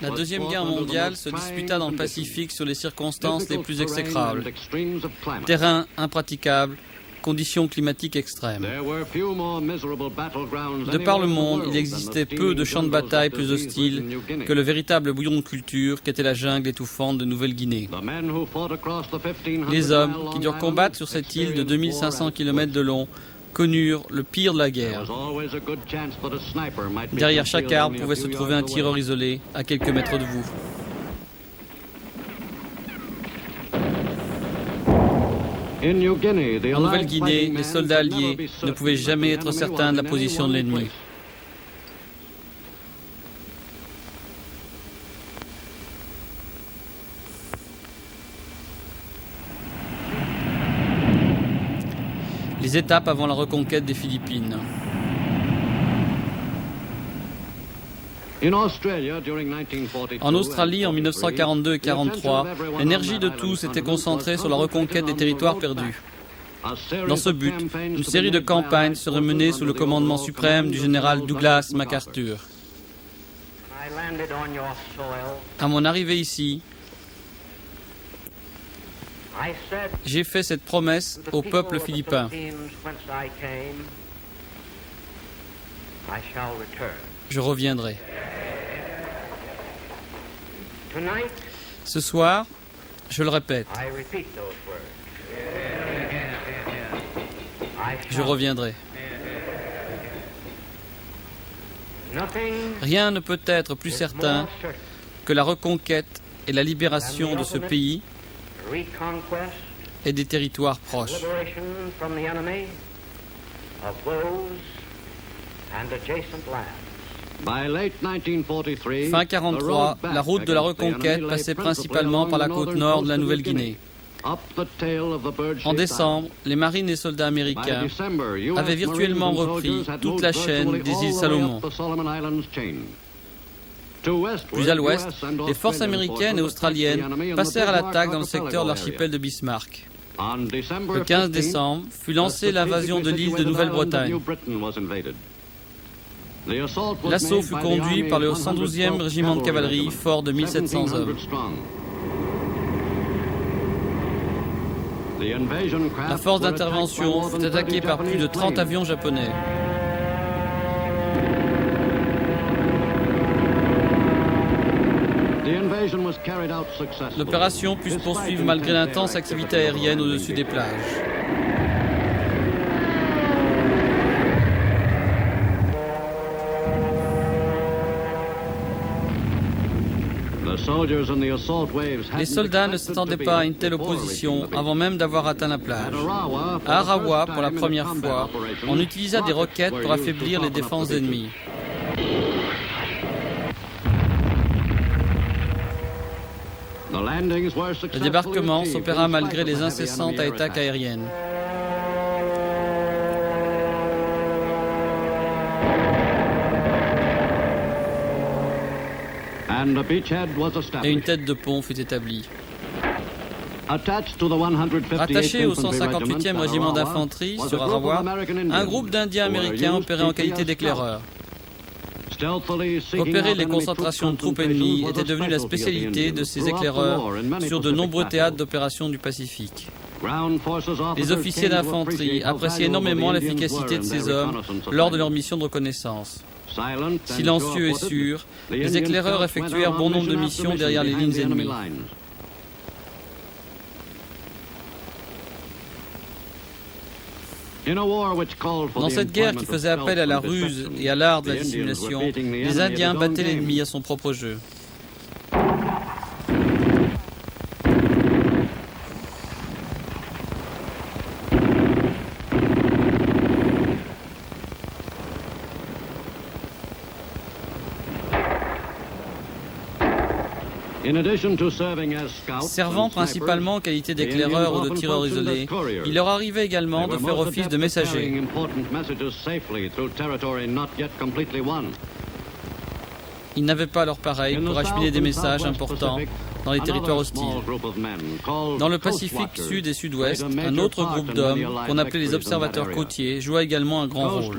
La Deuxième Guerre mondiale se disputa dans le Pacifique sur les circonstances les plus exécrables. Terrain impraticable, conditions climatiques extrêmes. De par le monde, il existait peu de champs de bataille plus hostiles que le véritable bouillon de culture qu'était la jungle étouffante de Nouvelle-Guinée. Les hommes qui durent combattre sur cette île de 2500 km de long connurent le pire de la guerre. Derrière chaque arbre pouvait se trouver un tireur isolé à quelques mètres de vous. En Nouvelle-Guinée, les soldats alliés ne pouvaient jamais être certains de la position de l'ennemi. Les étapes avant la reconquête des Philippines. En Australie, en 1942 et 1943, l'énergie de tous était concentrée sur la reconquête des territoires perdus. Dans ce but, une série de campagnes serait menée sous le commandement suprême du général Douglas MacArthur. À mon arrivée ici, j'ai fait cette promesse au peuple philippin. Je reviendrai. Ce soir, je le répète, je reviendrai. Rien ne peut être plus certain que la reconquête et la libération de ce pays et des territoires proches. Fin 1943, la route de la reconquête passait principalement par la côte nord de la Nouvelle-Guinée. En décembre, les marines et soldats américains avaient virtuellement repris toute la chaîne des îles Salomon. Plus à l'ouest, les forces américaines et australiennes passèrent à l'attaque dans le secteur de l'archipel de Bismarck. Le 15 décembre fut lancée l'invasion de l'île de Nouvelle-Bretagne. L'assaut fut conduit par le 112e régiment de cavalerie, fort de 1700 hommes. La force d'intervention fut attaquée par plus de 30 avions japonais. L'opération put se poursuivre malgré l'intense activité aérienne au-dessus des plages. Les soldats ne s'attendaient pas à une telle opposition avant même d'avoir atteint la plage. À Arawa, pour la première fois, on utilisa des roquettes pour affaiblir les défenses ennemies. Le débarquement s'opéra malgré les incessantes attaques aériennes. Et une tête de pont fut établie. Rattaché au 158e régiment d'infanterie sur Arawa, un groupe d'Indiens américains opérait en qualité d'éclaireurs. Repérer les concentrations de troupes ennemies était devenu la spécialité de ces éclaireurs sur de nombreux théâtres d'opérations du Pacifique. Les officiers d'infanterie appréciaient énormément l'efficacité de ces hommes lors de leur mission de reconnaissance. Silencieux et sûrs, les éclaireurs effectuèrent bon nombre de missions derrière les lignes ennemies. Dans cette guerre qui faisait appel à la ruse et à l'art de la dissimulation, les Indiens battaient l'ennemi à son propre jeu. Servant principalement en qualité d'éclaireur ou de tireur isolé, il leur arrivait également de faire office de messagers. Ils n'avaient pas leur pareil pour acheminer des messages importants dans les territoires hostiles. Dans le Pacifique Sud et Sud-Ouest, un autre groupe d'hommes, qu'on appelait les observateurs côtiers, joua également un grand rôle.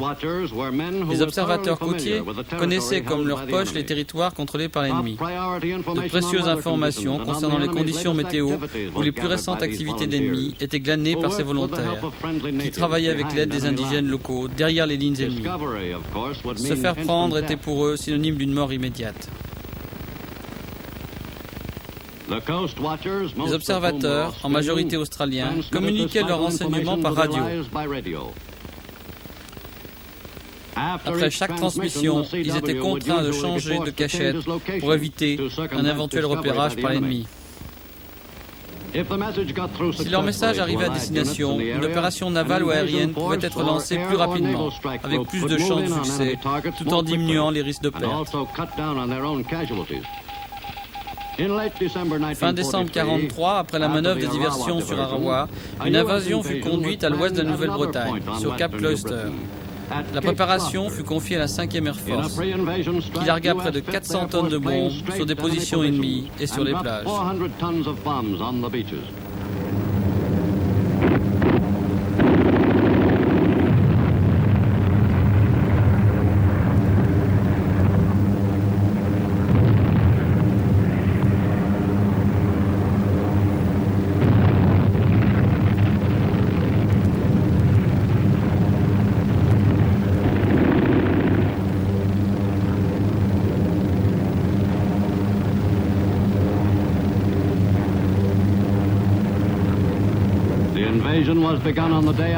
Les observateurs côtiers connaissaient comme leur poche les territoires contrôlés par l'ennemi. De précieuses informations concernant les conditions météo ou les plus récentes activités d'ennemis étaient glanées par ces volontaires, qui travaillaient avec l'aide des indigènes locaux derrière les lignes ennemies. Se faire prendre était pour eux synonyme d'une mort immédiate. Les observateurs, en majorité australiens, communiquaient leurs renseignements par radio. Après chaque transmission, ils étaient contraints de changer de cachette pour éviter un éventuel repérage par l'ennemi. Si leur message arrivait à destination, une opération navale ou aérienne pouvait être lancée plus rapidement, avec plus de chances de succès, tout en diminuant les risques de perte. Fin décembre 1943, après la manœuvre de diversion sur Arawa, une invasion fut conduite à l'ouest de la Nouvelle-Bretagne, sur Cap Cloister. La préparation fut confiée à la 5e Air Force, qui largua près de 400 tonnes de bombes sur des positions ennemies et sur les plages.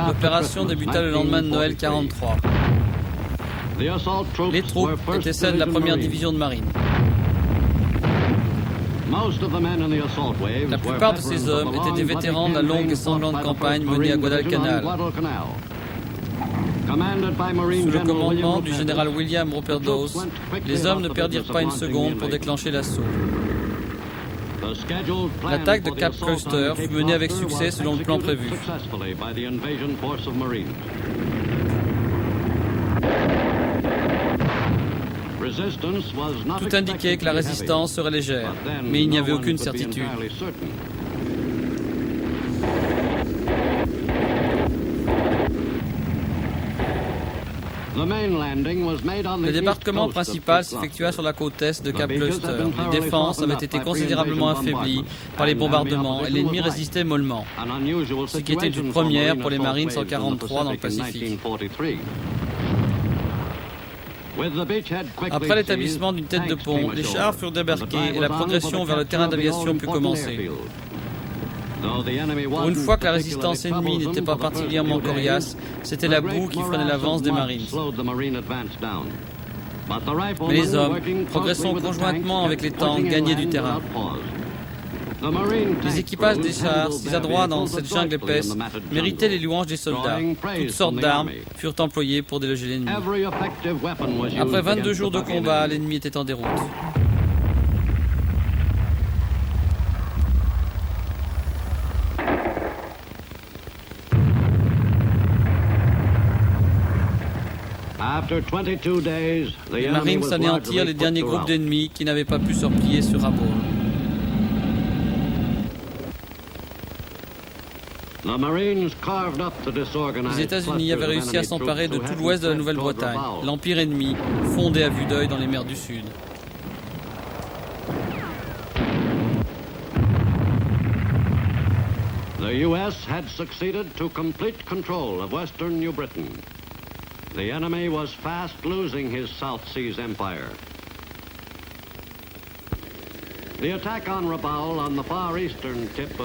L'opération débuta le lendemain de Noël 1943. Les troupes étaient celles de la première division de marine. La plupart de ces hommes étaient des vétérans de la longue et sanglante campagne menée à Guadalcanal. Sous le commandement du général William Roperdos, les hommes ne perdirent pas une seconde pour déclencher l'assaut. L'attaque de Cap Cloister fut menée avec succès selon le plan prévu. Tout indiquait que la résistance serait légère, mais il n'y avait aucune certitude. Le débarquement principal s'effectua sur la côte est de Cap Cloister. Les défenses avaient été considérablement affaiblies par les bombardements et l'ennemi résistait mollement, ce qui était une première pour les Marines en 1943 dans le Pacifique. Après l'établissement d'une tête de pont, les chars furent débarqués et la progression vers le terrain d'aviation put commencer. Pour une fois que la résistance ennemie n'était pas particulièrement coriace, c'était la boue qui freinait l'avance des Marines. Mais les hommes, progressant conjointement avec les tanks, gagnaient du terrain. Les équipages des chars, si adroits dans cette jungle épaisse, méritaient les louanges des soldats. Toutes sortes d'armes furent employées pour déloger l'ennemi. Après 22 jours de combat, l'ennemi était en déroute. Les Marines anéantirent les derniers groupes d'ennemis qui n'avaient pas pu se replier sur Rabaul. Les États-Unis avaient réussi à s'emparer de tout l'ouest de la Nouvelle-Bretagne, l'empire ennemi, fondé à vue d'œil dans les mers du Sud. The U.S. had succeeded to complete control of western New Britain. The enemy was fast losing his South Seas empire.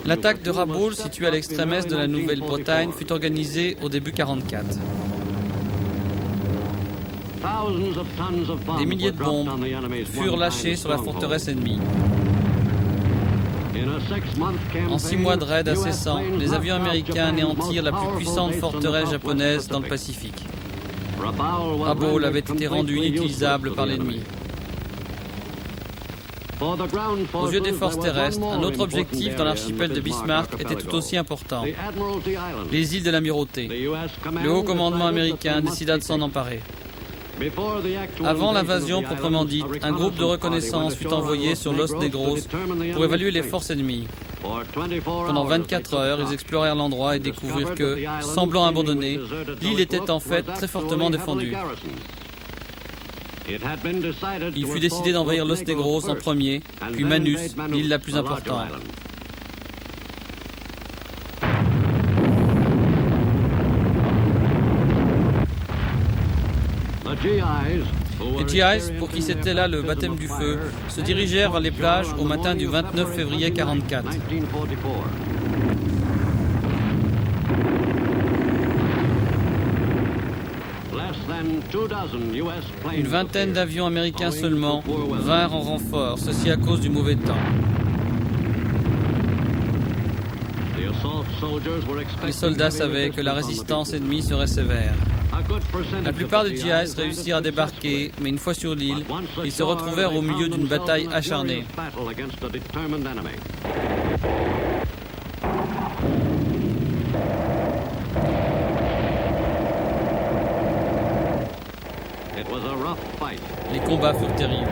L'attaque de Rabaul, située à l'extrême est de la Nouvelle-Bretagne, fut organisée au début 1944. Des milliers de bombes furent lâchées sur la forteresse ennemie. En 6 mois de raids incessants, les avions américains anéantirent la plus puissante forteresse japonaise dans le Pacifique. Rabaul avait été rendu inutilisable par l'ennemi. Aux yeux des forces terrestres, un autre objectif dans l'archipel de Bismarck était tout aussi important. Les îles de l'Amirauté. Le haut commandement américain décida de s'en emparer. Avant l'invasion proprement dite, un groupe de reconnaissance fut envoyé sur Los Negros pour évaluer les forces ennemies. Pendant 24 heures, ils explorèrent l'endroit et découvrirent que, semblant abandonnée, l'île était en fait très fortement défendue. Il fut décidé d'envahir Los Negros en premier, puis Manus, l'île la plus importante. Les GIs, pour qui c'était là le baptême du feu, se dirigèrent vers les plages au matin du 29 février 1944. Une vingtaine d'avions américains seulement vinrent en renfort, ceci à cause du mauvais temps. Les soldats savaient que la résistance ennemie serait sévère. La plupart des GIs réussirent à débarquer, mais une fois sur l'île, ils se retrouvèrent au milieu d'une bataille acharnée. Les combats furent terribles.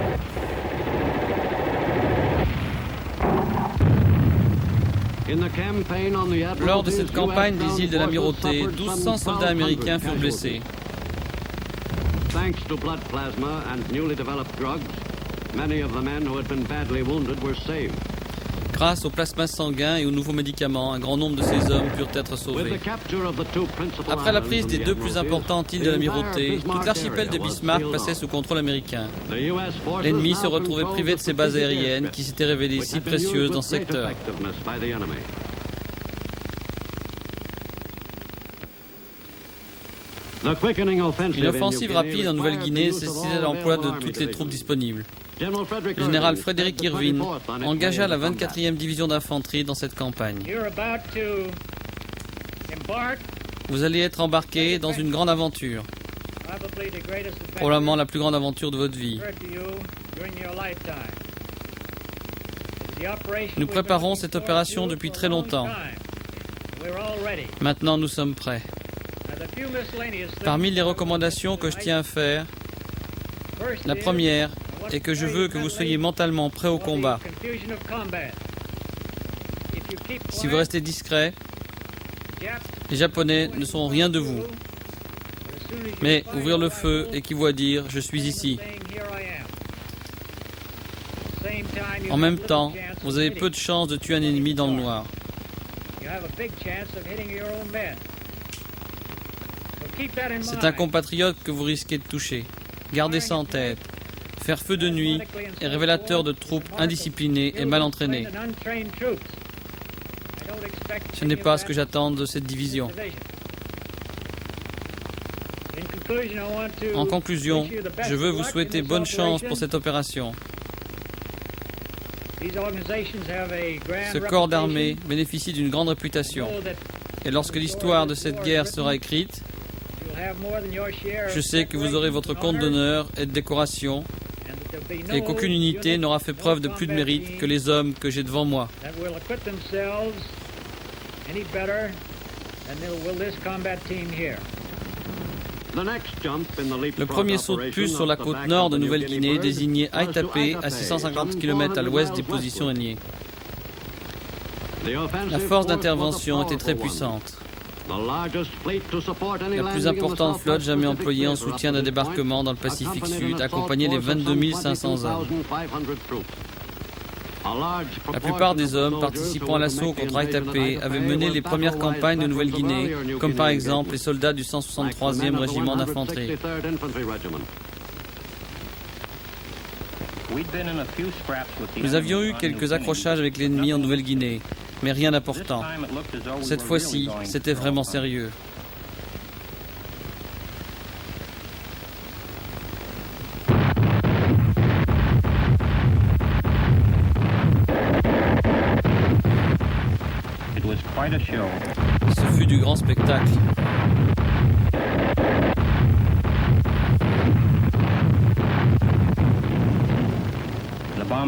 Lors de cette campagne des îles de l'Amirauté, 1200 soldats américains furent blessés. Grâce au plasma sanguin et aux nouveaux médicaments, un grand nombre de ces hommes purent être sauvés. Après la prise des deux plus importantes îles de l'Amirauté, toute l'archipel de Bismarck passait sous contrôle américain. L'ennemi se retrouvait privé de ses bases aériennes qui s'étaient révélées si précieuses dans ce secteur. Une offensive rapide en Nouvelle-Guinée nécessitait l'emploi de toutes les troupes disponibles. Le général Frederick Irvine engagea la 24e division d'infanterie dans cette campagne. Vous allez être embarqués dans une grande aventure, probablement la plus grande aventure de votre vie. Nous préparons cette opération depuis très longtemps. Maintenant, nous sommes prêts. Parmi les recommandations que je tiens à faire, la première est que je veux que vous soyez mentalement prêts au combat. Si vous restez discret, les Japonais ne sauront rien de vous. Mais ouvrir le feu équivaut à dire « je suis ici ». En même temps, vous avez peu de chances de tuer un ennemi dans le noir. C'est un compatriote que vous risquez de toucher. Gardez ça en tête. Faire feu de nuit est révélateur de troupes indisciplinées et mal entraînées. Ce n'est pas ce que j'attends de cette division. En conclusion, je veux vous souhaiter bonne chance pour cette opération. Ce corps d'armée bénéficie d'une grande réputation. Et lorsque l'histoire de cette guerre sera écrite, je sais que vous aurez votre compte d'honneur et de décoration et qu'aucune unité n'aura fait preuve de plus de mérite que les hommes que j'ai devant moi. Le premier saut de puce sur la côte nord de Nouvelle-Guinée désignait Aitapé à 650 km à l'ouest des positions ennemies. La force d'intervention était très puissante. La plus importante flotte jamais employée en soutien d'un débarquement dans le Pacifique Sud accompagnait les 22 500 hommes. La plupart des hommes participant à l'assaut contre Aitapé avaient mené les premières campagnes de Nouvelle-Guinée, comme par exemple les soldats du 163e régiment d'infanterie. Nous avions eu quelques accrochages avec l'ennemi en Nouvelle-Guinée, mais rien d'important. Cette fois-ci, c'était vraiment sérieux. Ce fut du grand spectacle.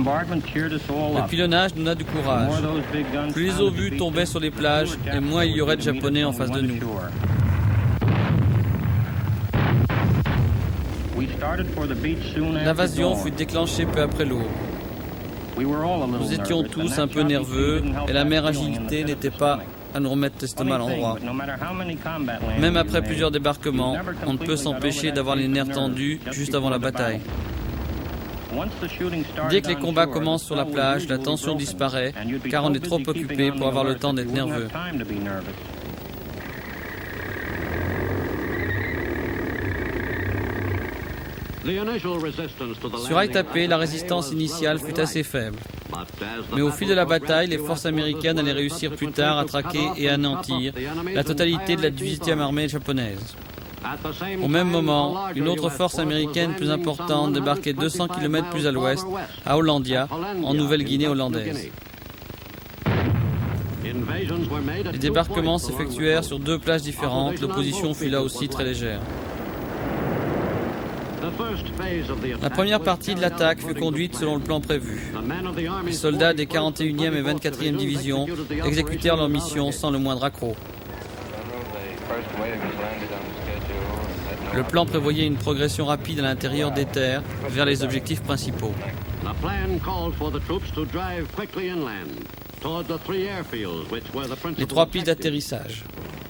Le pilonnage nous donna du courage. Plus les obus tombaient sur les plages, et moins il y aurait de Japonais en face de nous. L'invasion fut déclenchée peu après l'aube. Nous étions tous un peu nerveux et la mère agilité n'était pas à nous remettre l'estomac à l'endroit. Même après plusieurs débarquements, on ne peut s'empêcher d'avoir les nerfs tendus juste avant la bataille. Dès que les combats commencent sur la plage, la tension disparaît car on est trop occupé pour avoir le temps d'être nerveux. Sur Aitapé, la résistance initiale fut assez faible. Mais au fil de la bataille, les forces américaines allaient réussir plus tard à traquer et anéantir la totalité de la 18e armée japonaise. Au même moment, une autre force américaine plus importante débarquait 200 km plus à l'ouest, à Hollandia, en Nouvelle-Guinée hollandaise. Les débarquements s'effectuèrent sur 2 plages différentes, l'opposition fut là aussi très légère. La première partie de l'attaque fut conduite selon le plan prévu. Les soldats des 41e et 24e divisions exécutèrent leur mission sans le moindre accroc. Le plan prévoyait une progression rapide à l'intérieur des terres vers les objectifs principaux. Les 3 pistes d'atterrissage.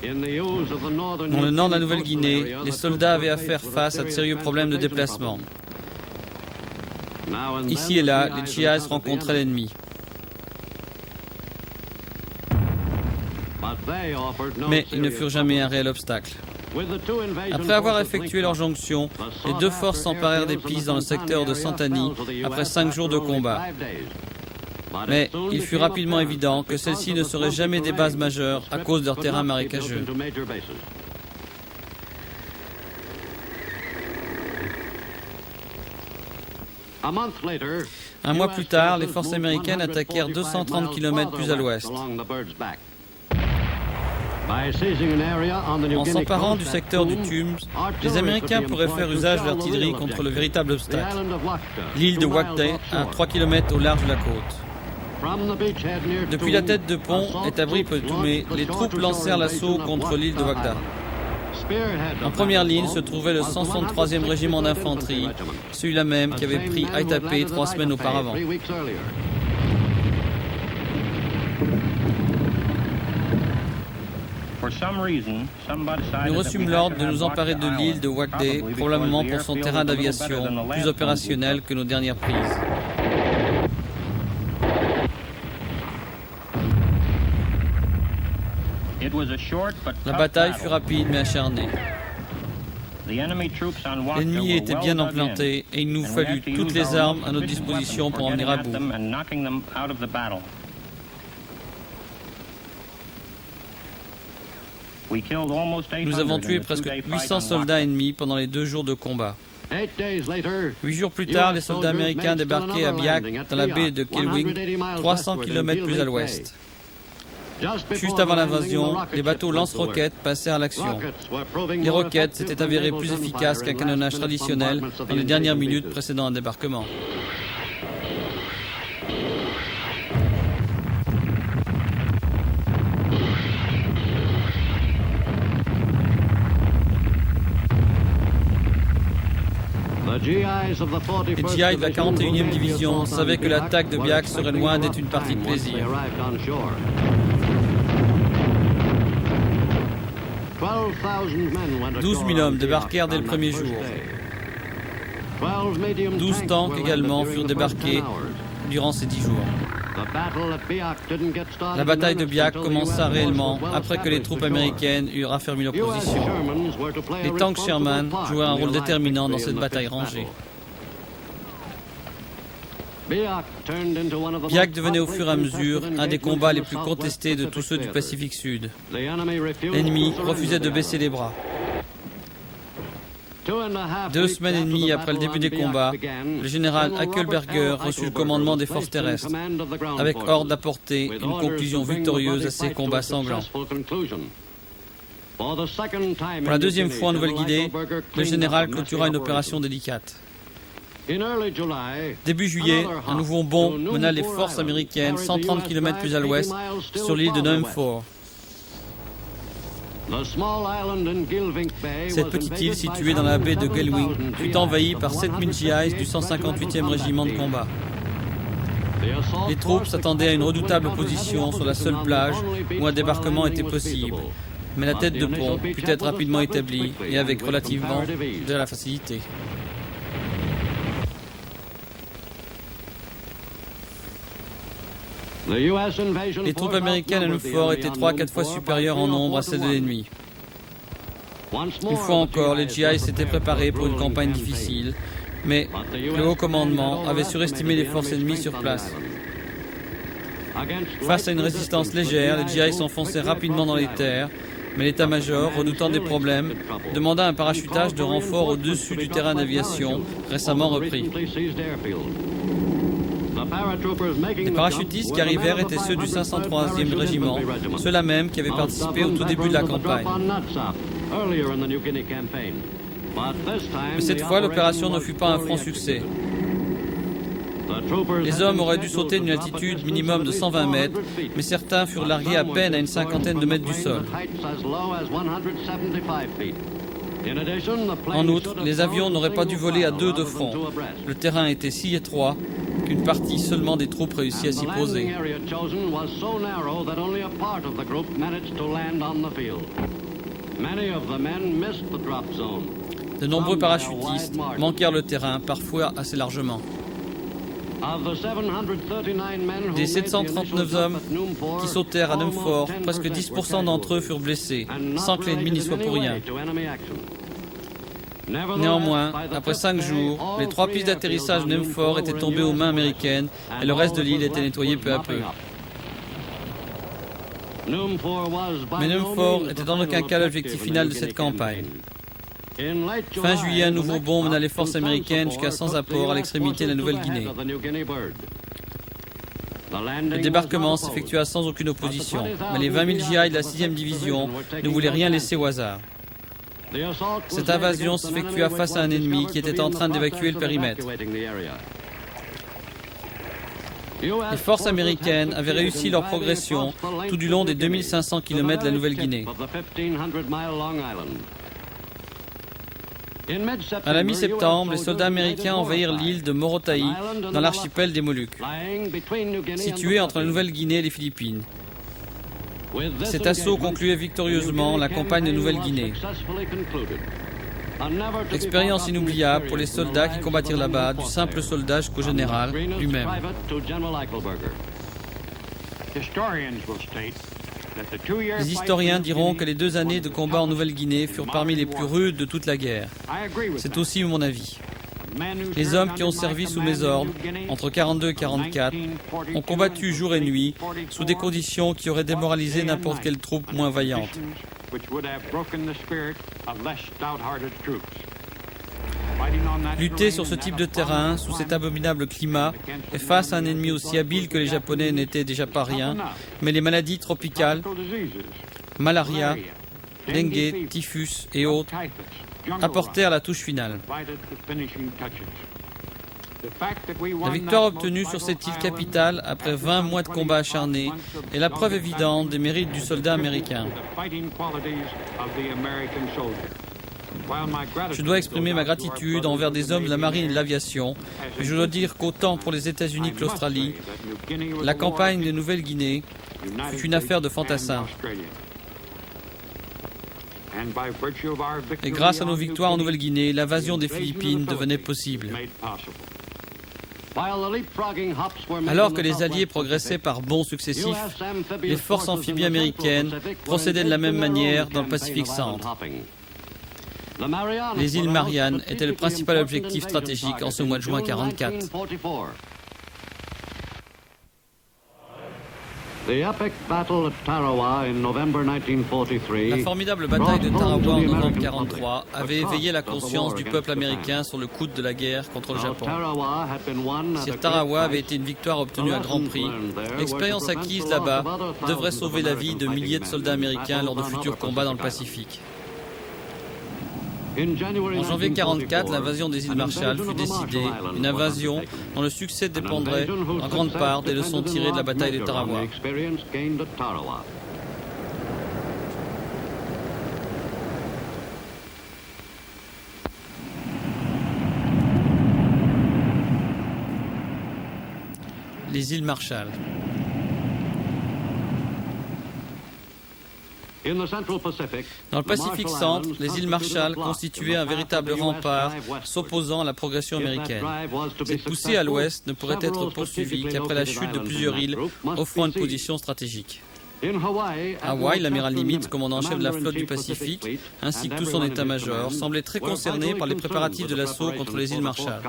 Dans le nord de la Nouvelle-Guinée, les soldats avaient à faire face à de sérieux problèmes de déplacement. Ici et là, les GIs rencontraient l'ennemi. Mais ils ne furent jamais un réel obstacle. Après avoir effectué leur jonction, les 2 forces s'emparèrent des pistes dans le secteur de Santani après 5 jours de combat. Mais il fut rapidement évident que celles-ci ne seraient jamais des bases majeures à cause de leur terrain marécageux. Un mois plus tard, les forces américaines attaquèrent 230 km plus à l'ouest. En s'emparant du secteur du Tums, les Américains pourraient faire usage de l'artillerie contre le véritable obstacle, l'île de Wakdai, à 3 km au large de la côte. Depuis la tête de pont, établie près de Toumé, les troupes lancèrent l'assaut contre l'île de Wakdai. En première ligne se trouvait le 163e régiment d'infanterie, celui-là même qui avait pris Aitapé 3 semaines auparavant. Nous reçûmes l'ordre de nous emparer de l'île de Wakdai, probablement pour son terrain d'aviation, plus opérationnel que nos dernières prises. La bataille fut rapide mais acharnée. L'ennemi était bien implanté et il nous fallut toutes les armes à notre disposition pour en venir à bout. Nous avons tué presque 800 soldats ennemis pendant les 2 jours de combat. 8 jours plus tard, les soldats américains débarquaient à Biak, dans la baie de Kelwing, 300 km plus à l'ouest. Juste avant l'invasion, les bateaux lance-roquettes passèrent à l'action. Les roquettes s'étaient avérées plus efficaces qu'un canonnage traditionnel dans les dernières minutes précédant un débarquement. Les GI de la 41e division savaient que l'attaque de Biak serait loin d'être une partie de plaisir. 12 000 hommes débarquèrent dès le premier jour. 12 tanks également furent débarqués durant ces 10 jours. La bataille de Biak commença réellement après que les troupes américaines eurent affermi leur position. Les tanks Sherman jouèrent un rôle déterminant dans cette bataille rangée. Biak devenait au fur et à mesure un des combats les plus contestés de tous ceux du Pacifique Sud. L'ennemi refusait de baisser les bras. 2 semaines et demie après le début des combats, le général Hackelberger reçut le commandement des forces terrestres, avec ordre d'apporter une conclusion victorieuse à ces combats sanglants. Pour la 2e fois en Nouvelle-Guinée, le général clôtura une opération délicate. Début juillet, un nouveau bond mena les forces américaines 130 km plus à l'ouest sur l'île de Numford. Cette petite île située dans la baie de Gelwink fut envahie par 7000 GIs du 158e régiment de combat. Les troupes s'attendaient à une redoutable position sur la seule plage où un débarquement était possible, mais la tête de pont put être rapidement établie et avec relativement de la facilité. Les troupes américaines à New Fort étaient 3 à 4 fois supérieures en nombre à celles de l'ennemi. Une fois encore, les GI s'étaient préparés pour une campagne difficile, mais le haut commandement avait surestimé les forces ennemies sur place. Face à une résistance légère, les GI s'enfonçaient rapidement dans les terres, mais l'état-major, redoutant des problèmes, demanda un parachutage de renfort au-dessus du terrain d'aviation, récemment repris. Les parachutistes qui arrivèrent étaient ceux du 503e régiment, ceux-là même qui avaient participé au tout début de la campagne. Mais cette fois, l'opération ne fut pas un franc succès. Les hommes auraient dû sauter d'une altitude minimum de 120 mètres, mais certains furent largués à peine à une cinquantaine de mètres du sol. En outre, les avions n'auraient pas dû voler à deux de front. Le terrain était si étroit qu'une partie seulement des troupes réussit à s'y poser. De nombreux parachutistes manquèrent le terrain, parfois assez largement. Des 739 hommes qui sautèrent à New Fort, presque 10% d'entre eux furent blessés, sans que l'ennemi n'y soit pour rien. Néanmoins, après 5 jours, les 3 pistes d'atterrissage de New Fort étaient tombées aux mains américaines et le reste de l'île était nettoyé peu à peu. Mais New Fort était en aucun cas l'objectif final de cette campagne. Fin juillet, un nouveau bond mena les forces américaines jusqu'à sans apport à l'extrémité de la Nouvelle-Guinée. Le débarquement s'effectua sans aucune opposition, mais les 20 000 GI de la 6e division ne voulaient rien laisser au hasard. Cette invasion s'effectua face à un ennemi qui était en train d'évacuer le périmètre. Les forces américaines avaient réussi leur progression tout du long des 2500 km de la Nouvelle-Guinée. À la mi-septembre, les soldats américains envahirent l'île de Morotai dans l'archipel des Moluques, située entre la Nouvelle-Guinée et les Philippines. Cet assaut concluait victorieusement la campagne de Nouvelle-Guinée. Expérience inoubliable pour les soldats qui combattirent là-bas, du simple soldat jusqu'au général lui-même. Les historiens diront que les 2 années de combat en Nouvelle-Guinée furent parmi les plus rudes de toute la guerre. C'est aussi mon avis. Les hommes qui ont servi sous mes ordres, entre 42 et 44, ont combattu jour et nuit, sous des conditions qui auraient démoralisé n'importe quelle troupe moins vaillante. Lutter sur ce type de terrain, sous cet abominable climat, et face à un ennemi aussi habile que les Japonais n'étaient déjà pas rien, mais les maladies tropicales, malaria, dengue, typhus et autres, apportèrent la touche finale. La victoire obtenue sur cette île capitale après 20 mois de combats acharnés est la preuve évidente des mérites du soldat américain. Je dois exprimer ma gratitude envers des hommes de la marine et de l'aviation, et je dois dire qu'autant pour les États-Unis que l'Australie, la campagne de Nouvelle-Guinée fut une affaire de fantassins. Et grâce à nos victoires en Nouvelle-Guinée, l'invasion des Philippines devenait possible. Alors que les Alliés progressaient par bonds successifs, les forces amphibies américaines procédaient de la même manière dans le Pacifique centre. Les îles Mariannes étaient le principal objectif stratégique en ce mois de juin 1944. La formidable bataille de Tarawa en novembre 1943 avait éveillé la conscience du peuple américain sur le coût de la guerre contre le Japon. Si Tarawa avait été une victoire obtenue à grand prix, l'expérience acquise là-bas devrait sauver la vie de milliers de soldats américains lors de futurs combats dans le Pacifique. En janvier 1944, l'invasion des îles Marshall fut décidée, une invasion dont le succès dépendrait en grande part des leçons tirées de la bataille de Tarawa. les îles Marshall. Dans le Pacifique centre, les îles Marshall constituaient un véritable rempart s'opposant à la progression américaine. Cette poussée à l'ouest ne pourrait être poursuivie qu'après la chute de plusieurs îles offrant une position stratégique. Hawaï, l'amiral Nimitz, commandant en chef de la flotte du Pacifique, ainsi que tout son état-major, semblait très concerné par les préparatifs de l'assaut contre les îles Marshall.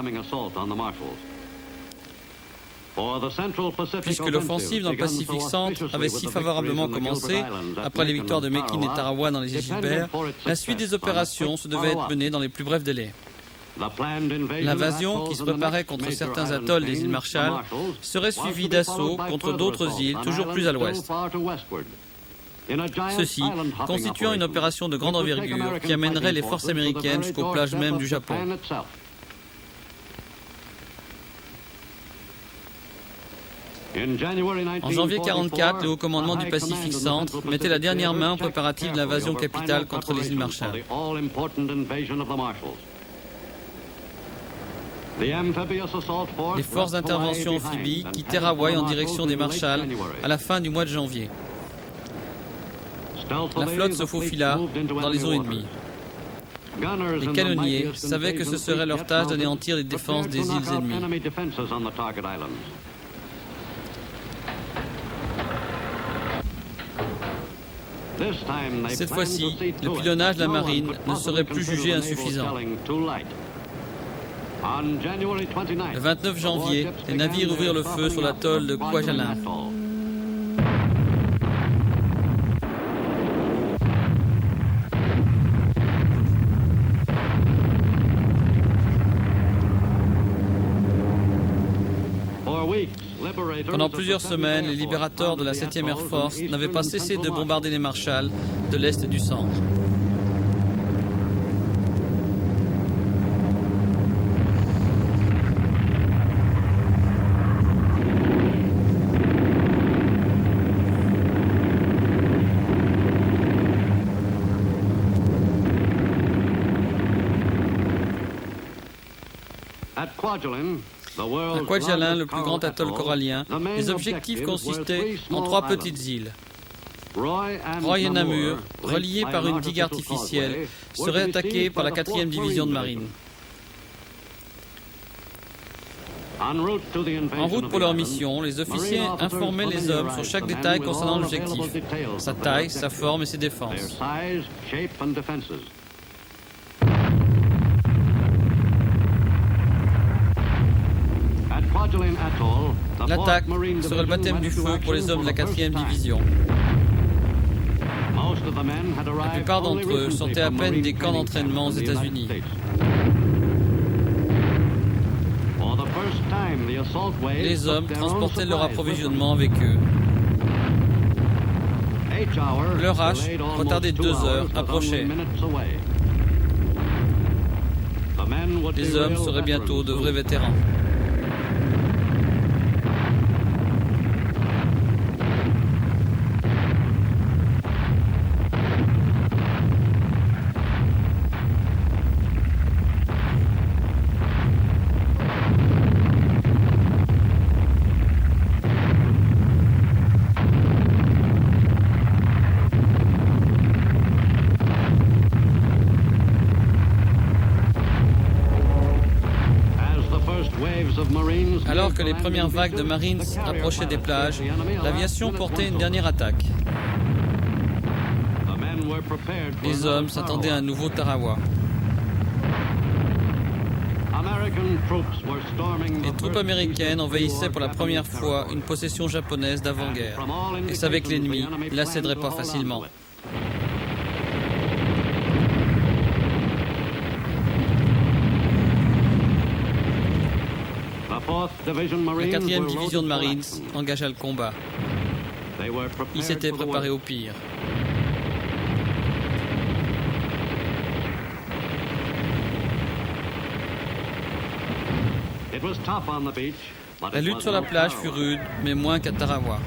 Puisque l'offensive dans le Pacifique centre avait si favorablement commencé, après les victoires de Mekin et Tarawa dans les îles Gilbert, la suite des opérations se devait être menée dans les plus brefs délais. L'invasion qui se préparait contre certains atolls des îles Marshall serait suivie d'assauts contre d'autres îles toujours plus à l'ouest. Ceci constituant une opération de grande envergure qui amènerait les forces américaines jusqu'aux plages même du Japon. En janvier 1944, le haut commandement du Pacifique centre mettait la dernière main aux préparatifs de l'invasion capitale contre les îles Marshall. Les forces d'intervention amphibies quittèrent Hawaï en direction des Marshall à la fin du mois de janvier. La flotte se faufila dans les eaux ennemies. Les canonniers savaient que ce serait leur tâche d'anéantir les défenses des îles ennemies. Cette fois-ci, le pilonnage de la marine ne serait plus jugé insuffisant. Le 29 janvier, les navires ouvrirent le feu sur l'atoll de Kwajalein. Pendant plusieurs semaines, les libérateurs de la 7e Air Force n'avaient pas cessé de bombarder les Marshall de l'est et du centre. À Kwajalein, le plus grand atoll corallien, les objectifs consistaient en 3 petites îles. Roy et Namur, reliés par une digue artificielle, seraient attaqués par la 4e division de marine. En route pour leur mission, les officiers informaient les hommes sur chaque détail concernant l'objectif, sa taille, sa forme et ses défenses. L'attaque serait le baptême du feu pour les hommes de la 4e division. La plupart d'entre eux sortaient à peine des camps d'entraînement aux États-Unis. Les hommes transportaient leur approvisionnement avec eux. Leur hache, retardée de 2 heures, approchait. Les hommes seraient bientôt de vrais vétérans. Alors que les premières vagues de Marines approchaient des plages, l'aviation portait une dernière attaque. Les hommes s'attendaient à un nouveau Tarawa. Les troupes américaines envahissaient pour la première fois une possession japonaise d'avant-guerre et savaient que l'ennemi ne la céderait pas facilement. La 4e division de Marines engagea le combat. Ils s'étaient préparés au pire. La lutte sur la plage fut rude, mais moins qu'à Tarawa.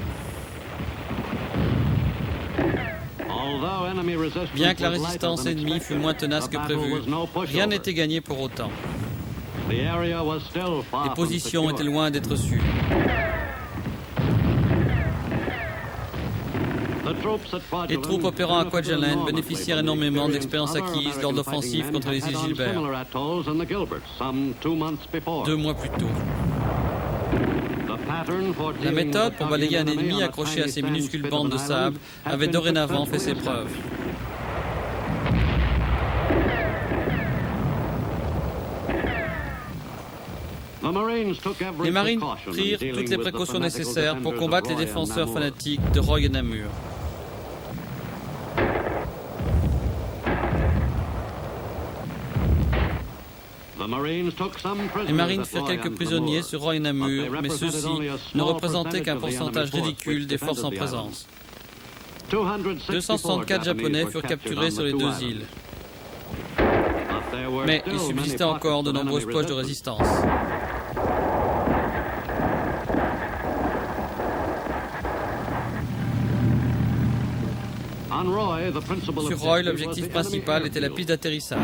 Bien que la résistance ennemie fût moins tenace que prévu, rien n'était gagné pour autant. Les positions étaient loin d'être sûres. Les troupes opérant à Kwajalein bénéficièrent énormément de l'expérience acquise lors de l'offensive contre les îles Gilbert, 2 mois plus tôt. La méthode pour balayer un ennemi accroché à ces minuscules bandes de sable avait dorénavant fait ses preuves. Les Marines prirent toutes les précautions nécessaires pour combattre les défenseurs fanatiques de Roy et Namur. Les Marines firent quelques prisonniers sur Roy et Namur, mais ceux-ci ne représentaient qu'un pourcentage ridicule des forces en présence. 264 Japonais furent capturés sur les 2 îles. Mais il subsistait encore de nombreuses poches de résistance. Sur Roy, l'objectif principal était la piste d'atterrissage.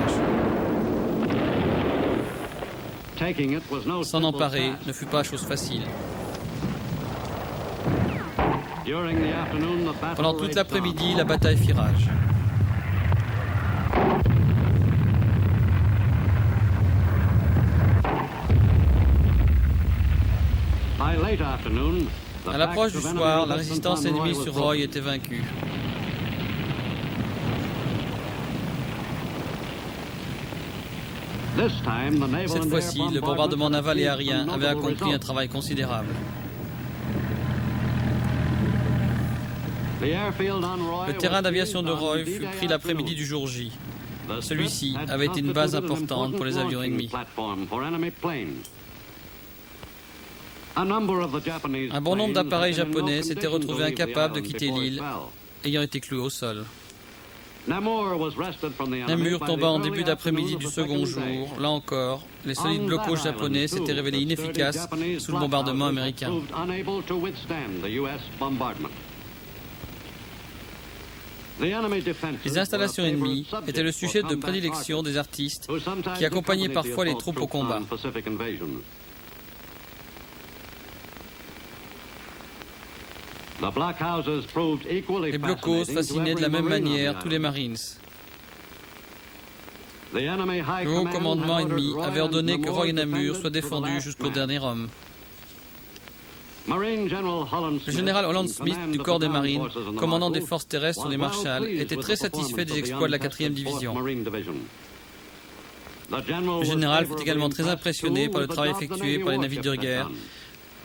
S'en emparer ne fut pas chose facile. Pendant toute l'après-midi, la bataille fit rage. À l'approche du soir, la résistance ennemie sur Roy était vaincue. Cette fois-ci, le bombardement naval et aérien avait accompli un travail considérable. Le terrain d'aviation de Roy fut pris l'après-midi du jour J. Celui-ci avait été une base importante pour les avions ennemis. Un bon nombre d'appareils japonais s'étaient retrouvés incapables de quitter l'île, ayant été cloués au sol. Namur tomba en début d'après-midi du second jour. Là encore, les solides blocos japonais s'étaient révélés inefficaces sous le bombardement américain. Les installations ennemies étaient le sujet de prédilection des artistes qui accompagnaient parfois les troupes au combat. Les blocos fascinaient de la même manière tous les Marines. Le haut commandement ennemi avait ordonné que Roy et Namur soient défendus jusqu'au dernier homme. Le général Holland Smith du corps des Marines, commandant des forces terrestres sur les Marshall, était très satisfait des exploits de la 4e division. Le général fut également très impressionné par le travail effectué par les navires de guerre.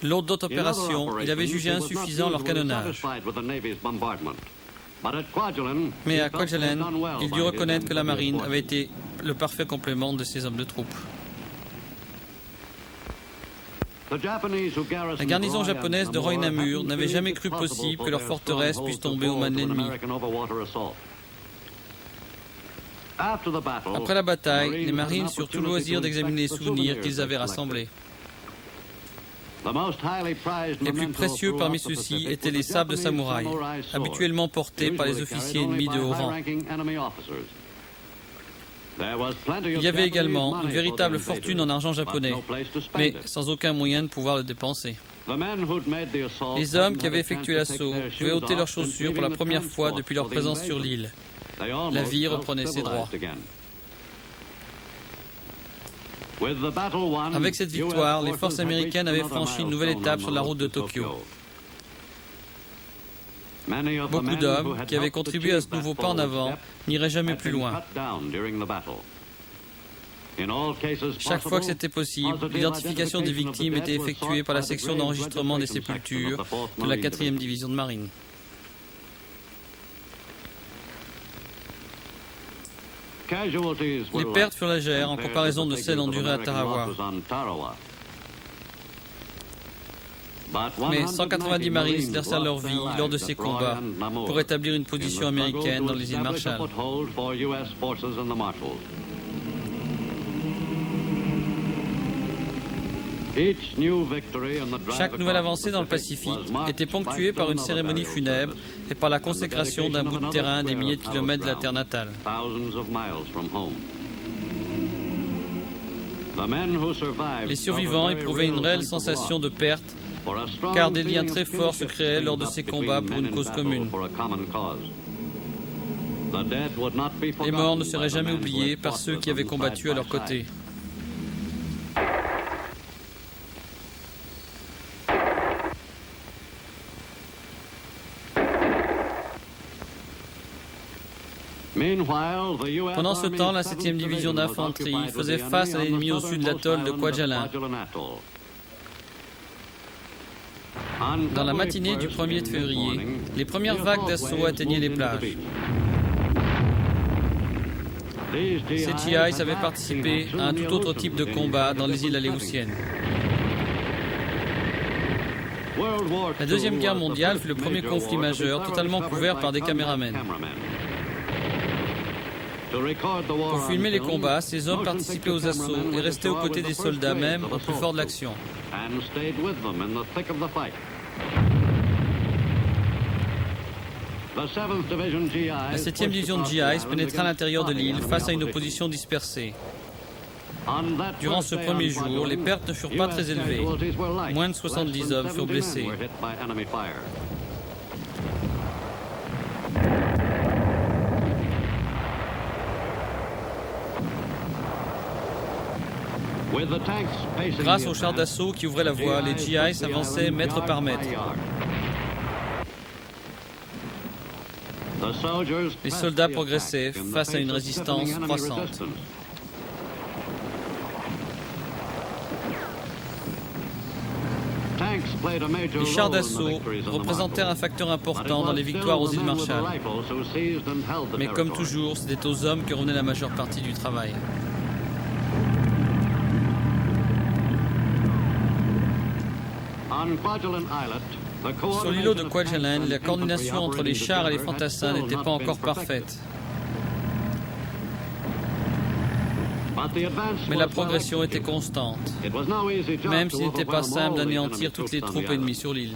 Lors d'autres opérations, il avait jugé insuffisant leur canonnage. Mais à Kwajalein, il dut reconnaître que la marine avait été le parfait complément de ses hommes de troupe. La garnison japonaise de Roy Namur n'avait jamais cru possible que leur forteresse puisse tomber aux mains de l'ennemi. Après la bataille, les marines eurent tout loisir d'examiner les souvenirs qu'ils avaient rassemblés. Les plus précieux parmi ceux-ci étaient les sabres de samouraï, habituellement portés par les officiers ennemis de haut rang. Il y avait également une véritable fortune en argent japonais, mais sans aucun moyen de pouvoir le dépenser. Les hommes qui avaient effectué l'assaut pouvaient ôter leurs chaussures pour la première fois depuis leur présence sur l'île. La vie reprenait ses droits. Avec cette victoire, les forces américaines avaient franchi une nouvelle étape sur la route de Tokyo. Beaucoup d'hommes qui avaient contribué à ce nouveau pas en avant n'iraient jamais plus loin. Chaque fois que c'était possible, l'identification des victimes était effectuée par la section d'enregistrement des sépultures de la 4e division de marine. Les pertes furent légères en comparaison de celles endurées à Tarawa. Mais 190 marines laissèrent leur vie lors de ces combats pour rétablir une position américaine dans les îles Marshall. Chaque nouvelle avancée dans le Pacifique était ponctuée par une cérémonie funèbre et par la consécration d'un bout de terrain à des milliers de kilomètres de la terre natale. Les survivants éprouvaient une réelle sensation de perte car des liens très forts se créaient lors de ces combats pour une cause commune. Les morts ne seraient jamais oubliés par ceux qui avaient combattu à leur côté. Pendant ce temps, la 7e division d'infanterie faisait face à l'ennemi au sud de l'atoll de Kwajalein. Dans la matinée du 1er février, les premières vagues d'assaut atteignaient les plages. Ces GIs avaient participé à un tout autre type de combat dans les îles Aléoutiennes. La Deuxième Guerre mondiale fut le premier conflit majeur totalement couvert par des caméramens. Pour filmer les combats, ces hommes participaient aux assauts et restaient aux côtés des soldats même au plus fort de l'action. La 7e division de GIs pénétra à l'intérieur de l'île face à une opposition dispersée. Durant ce premier jour, les pertes ne furent pas très élevées. Moins de 70 hommes furent blessés. Grâce aux chars d'assaut qui ouvraient la voie, les GIs avançaient mètre par mètre. Les soldats progressaient face à une résistance croissante. Les chars d'assaut représentèrent un facteur important dans les victoires aux îles Marshall. Mais comme toujours, c'était aux hommes que revenait la majeure partie du travail. Sur l'îlot de Kwajalein, la coordination entre les chars et les fantassins n'était pas encore parfaite. Mais la progression était constante, même s'il n'était pas simple d'anéantir toutes les troupes ennemies sur l'île.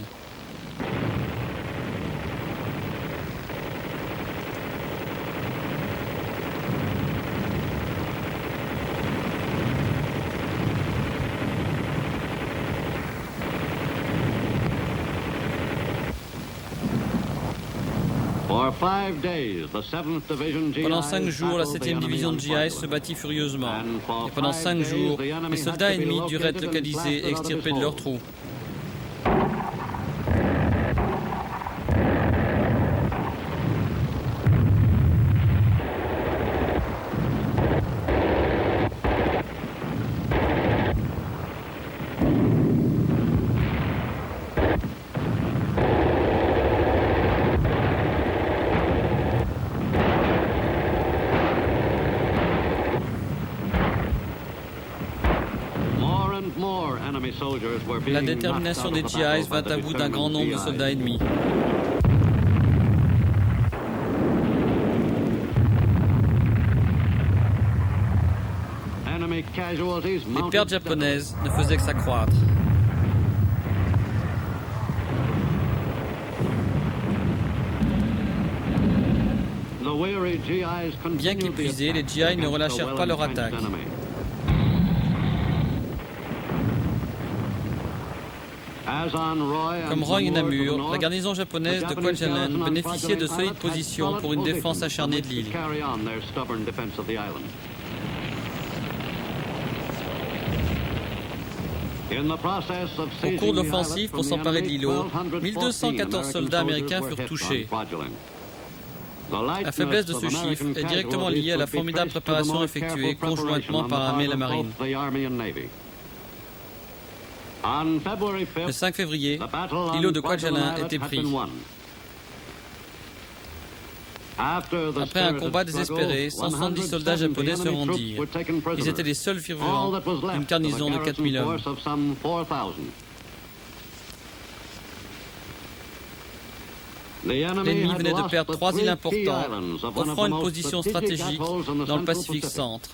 Pendant 5 jours, la 7e division de GIs se battit furieusement. Et pendant 5 jours, les soldats ennemis durent être localisés et extirpés de leurs trous. La détermination des GIs vint à bout d'un grand nombre de soldats ennemis. Les pertes japonaises ne faisaient que s'accroître. Bien qu'épuisés, les GI ne relâchèrent pas leur attaque. Comme Roy et Namur, la garnison japonaise de Kwajalein bénéficiait de solides positions pour une défense acharnée de l'île. Au cours de l'offensive pour s'emparer de l'îlot, 1214 soldats américains furent touchés. La faiblesse de ce chiffre est directement liée à la formidable préparation effectuée conjointement par l'armée et la marine. Le 5 février, l'îlot de Kwajalein était pris. Après un combat désespéré, 170 soldats japonais se rendirent. Ils étaient les seuls survivants d'une garnison de 4000 hommes. L'ennemi venait de perdre 3 îles importantes, offrant une position stratégique dans le Pacifique centre.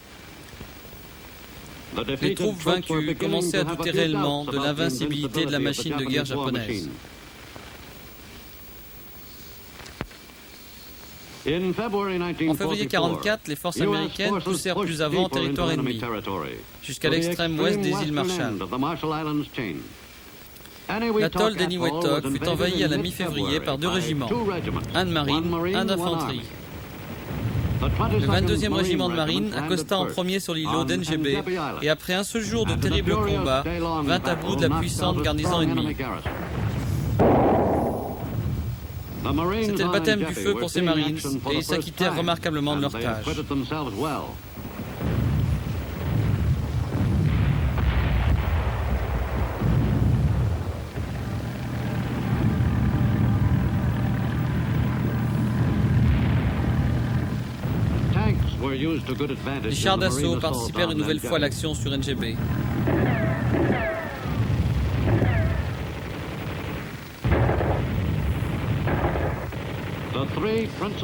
Les troupes vaincues commençaient à douter réellement de l'invincibilité de la machine de guerre japonaise. En février 1944, les forces américaines poussèrent plus avant en territoire ennemi, jusqu'à l'extrême ouest des îles Marshall. L'atoll d'Eniwetok fut envahi à la mi-février par 2 régiments, un de marine, un d'infanterie. Le 22e régiment de marine accosta en premier sur l'îlot d'Ngebe et après un seul jour de terribles combats, vint à bout de la puissante garnison ennemie. C'était le baptême du feu pour ces marines et ils s'acquittèrent remarquablement de leur tâche. Les chars d'assaut participèrent une nouvelle fois à l'action sur Ngebe.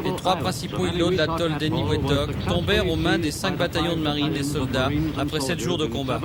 Les 3 principaux îlots de l'atoll d'Eniwetok tombèrent aux mains des 5 bataillons de marine et soldats après 7 jours de combat.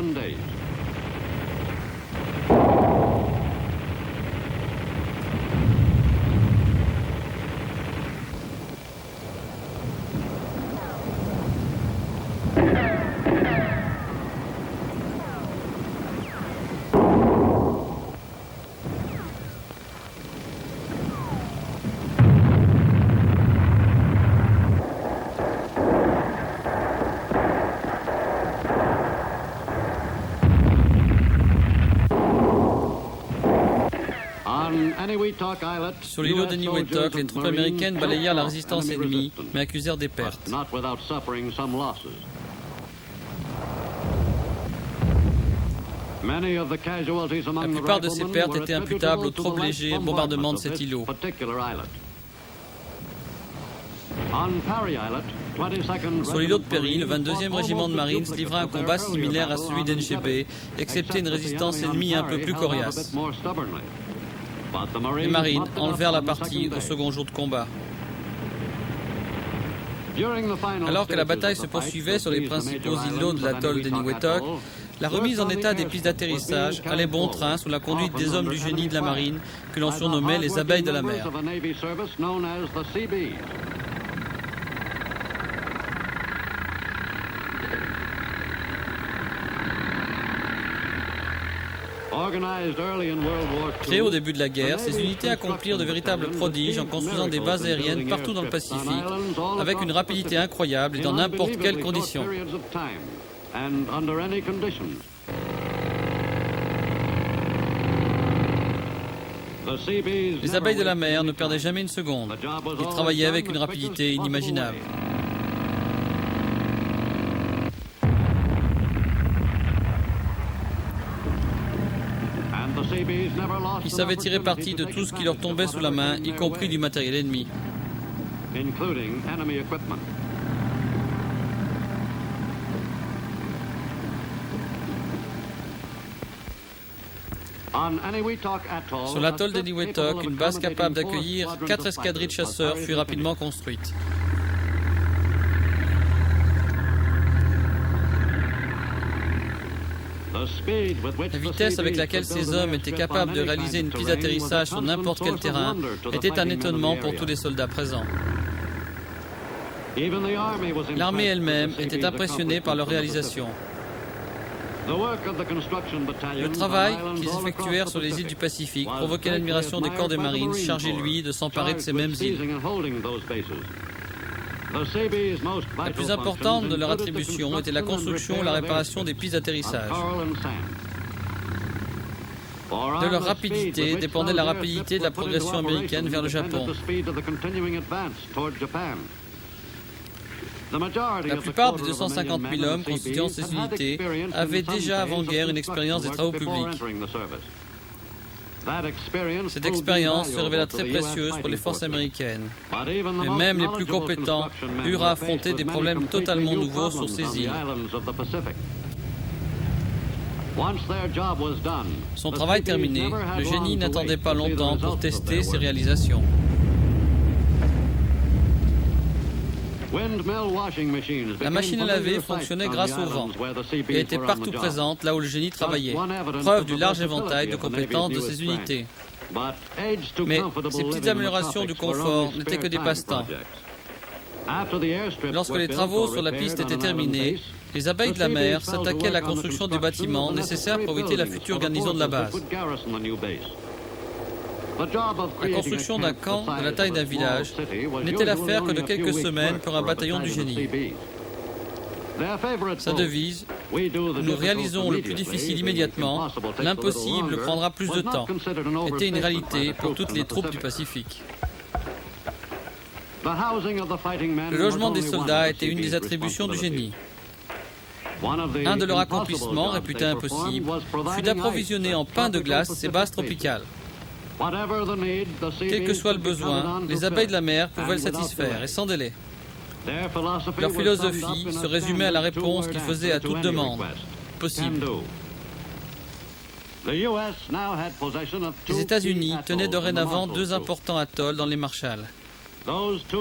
Sur l'îlot d'Eniwetok, les troupes américaines balayèrent la résistance ennemie, mais accusèrent des pertes. La plupart de ces pertes étaient imputables au trop léger bombardement de cet îlot. Sur l'îlot de Perry, le 22e régiment de marine livra un combat similaire à celui d'Ngebe, excepté une résistance ennemie un peu plus coriace. Les marines enlevèrent la partie au second jour de combat. Alors que la bataille se poursuivait sur les principaux îlots de l'atoll d'Eniwetok, la remise en état des pistes d'atterrissage allait bon train sous la conduite des hommes du génie de la marine que l'on surnommait les abeilles de la mer. Créées au début de la guerre, ces unités accomplirent de véritables prodiges en construisant des bases aériennes partout dans le Pacifique, avec une rapidité incroyable et dans n'importe quelles conditions. Les abeilles de la mer ne perdaient jamais une seconde. Ils travaillaient avec une rapidité inimaginable. Ils savaient tirer parti de tout ce qui leur tombait sous la main, y compris du matériel ennemi. Sur l'atoll d'Eniwetok, une base capable d'accueillir 4 escadrilles de chasseurs fut rapidement construite. La vitesse avec laquelle ces hommes étaient capables de réaliser une piste d'atterrissage sur n'importe quel terrain était un étonnement pour tous les soldats présents. L'armée elle-même était impressionnée par leur réalisation. Le travail qu'ils effectuèrent sur les îles du Pacifique provoquait l'admiration des corps des marines chargés, lui, de s'emparer de ces mêmes îles. La plus importante de leur attribution était la construction et la réparation des pistes d'atterrissage. De leur rapidité dépendait la rapidité de la progression américaine vers le Japon. La plupart des 250 000 hommes constituant ces unités avaient déjà avant-guerre une expérience des travaux publics. Cette expérience se révéla très précieuse pour les forces américaines. Mais même les plus compétents eurent à affronter des problèmes totalement nouveaux sur ces îles. Son travail terminé, le génie n'attendait pas longtemps pour tester ses réalisations. La machine à laver fonctionnait grâce au vent et était partout présente là où le génie travaillait, preuve du large éventail de compétences de ces unités. Mais ces petites améliorations du confort n'étaient que des passe-temps. Lorsque les travaux sur la piste étaient terminés, Les abeilles de la mer s'attaquaient à la construction du bâtiment nécessaire pour éviter la future garnison de la base. La construction d'un camp de la taille d'un village n'était l'affaire que de quelques semaines pour un bataillon du génie. Sa devise, « Nous réalisons le plus difficile immédiatement, l'impossible prendra plus de temps », était une réalité pour toutes les troupes du Pacifique. Le logement des soldats était une des attributions du génie. Un de leurs accomplissements, réputé impossible, fut d'approvisionner en pain de glace ces bases tropicales. Quel que soit le besoin, les abeilles de la mer pouvaient le satisfaire, et sans délai. Leur philosophie se résumait à la réponse qu'ils faisaient à toute demande possible. Les États-Unis tenaient dorénavant 2 importants atolls dans les Marshall.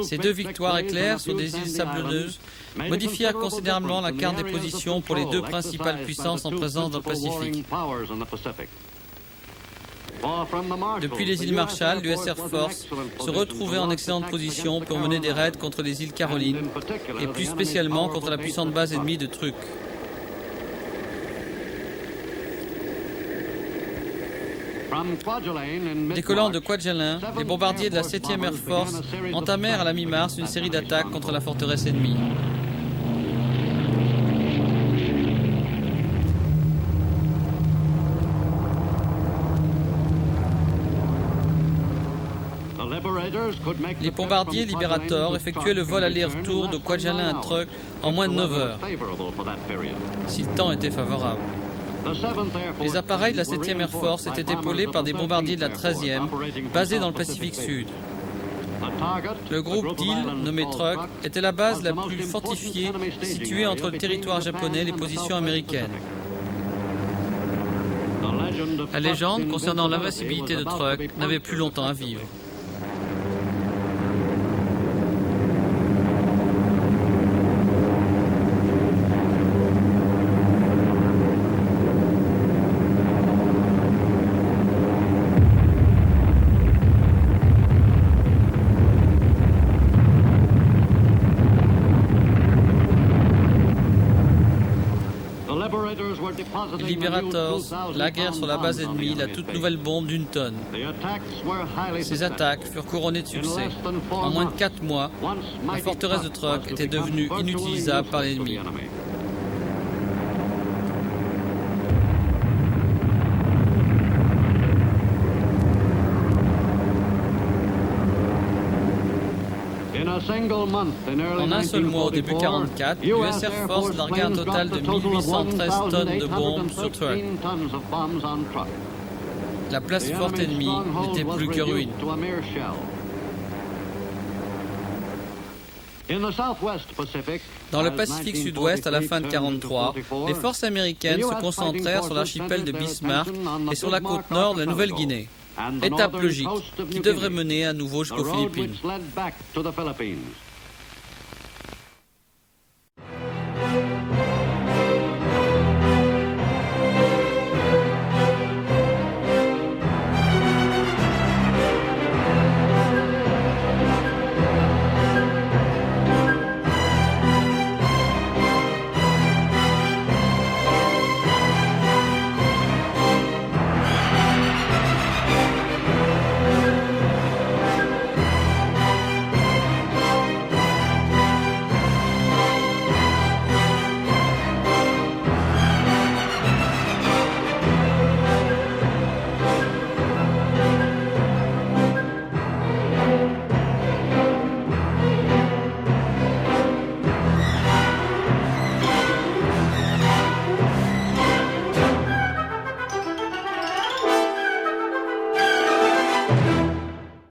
Ces 2 victoires éclairs sur des îles sablonneuses modifièrent considérablement la carte des positions pour les 2 principales puissances en présence dans le Pacifique. Depuis les îles Marshall, l'US Air Force se retrouvait en excellente position pour mener des raids contre les îles Carolines et plus spécialement contre la puissante base ennemie de Truk. Décollant de Kwajalein, les bombardiers de la 7e Air Force entamèrent à la mi-mars une série d'attaques contre la forteresse ennemie. Les bombardiers libérateurs effectuaient le vol aller-retour de Kwajalein à Truk en moins de 9 heures, si le temps était favorable. Les appareils de la 7e Air Force étaient épaulés par des bombardiers de la 13e, basés dans le Pacifique Sud. Le groupe d'îles, nommé Truk, était la base la plus fortifiée située entre le territoire japonais et les positions américaines. La légende concernant l'invincibilité de Truk n'avait plus longtemps à vivre. Les Liberators laguèrent sur la base ennemie la toute nouvelle bombe d'1 tonne. Ces attaques furent couronnées de succès. En moins de 4 mois, la forteresse de Truk était devenue inutilisable par l'ennemi. En un seul mois, au début 1944, l'US Air Force largua un total de 1813 tonnes de bombes sur Truk. La place forte ennemie n'était plus que ruine. Dans le Pacifique Sud-Ouest, à la fin de 1943, les forces américaines se concentrèrent sur l'archipel de Bismarck et sur la côte nord de la Nouvelle-Guinée. Étape logique qui devrait mener à nouveau jusqu'aux Philippines.